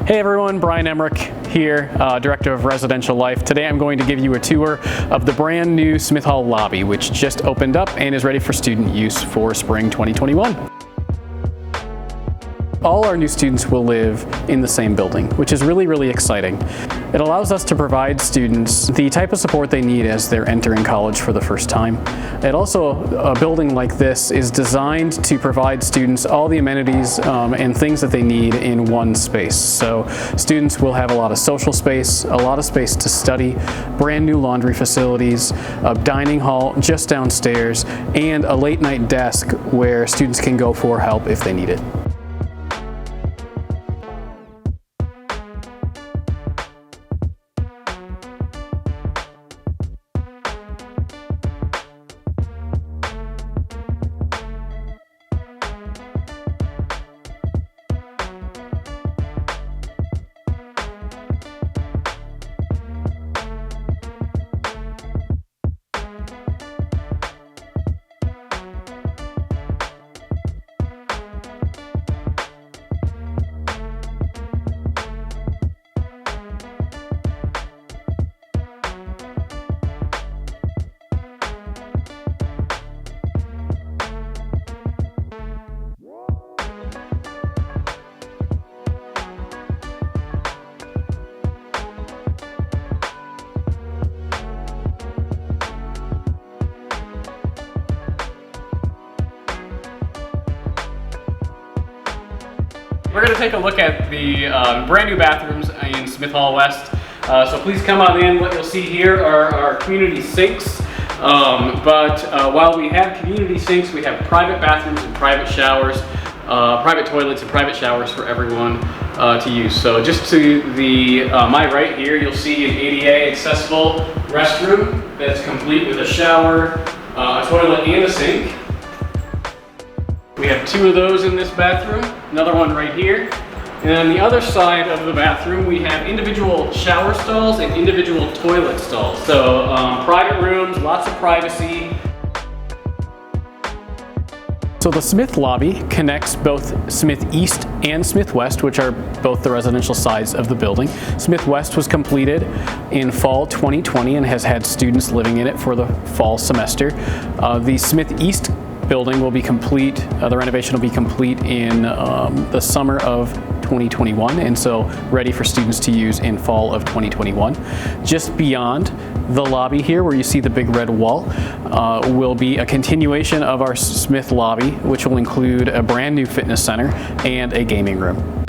Hey everyone, Brian Emmerich here, Director of Residential Life. Today I'm going to give you a tour of the brand new Smith Hall lobby, which just opened up and is ready for student use for spring 2021. All our new students will live in the same building, which is really exciting. It allows us to provide students the type of support they need as they're entering college for the first time. It also, a building like this is designed to provide students all the amenities and things that they need in one space. So students will have a lot of social space, a lot of space to study, brand new laundry facilities, a dining hall just downstairs, and a late night desk where students can go for help if they need it. We're going to take a look at the brand new bathrooms in Smith Hall West. So please come on in. What you'll see here are our community sinks. While we have community sinks, we have private bathrooms and private showers, private toilets and private showers for everyone to use. So just to my right here, you'll see an ADA accessible restroom that's complete with a shower, a toilet, and a sink. We have two of those in this bathroom, another one right here. And on the other side of the bathroom, we have individual shower stalls and individual toilet stalls. So private rooms, lots of privacy. So the Smith lobby connects both Smith East and Smith West, which are both the residential sides of the building. Smith West was completed in fall 2020 and has had students living in it for the fall semester. The Smith East building will be complete, the renovation will be complete in the summer of 2021, and so ready for students to use in fall of 2021. Just beyond the lobby here, where you see the big red wall, will be a continuation of our Smith lobby, which will include a brand new fitness center and a gaming room.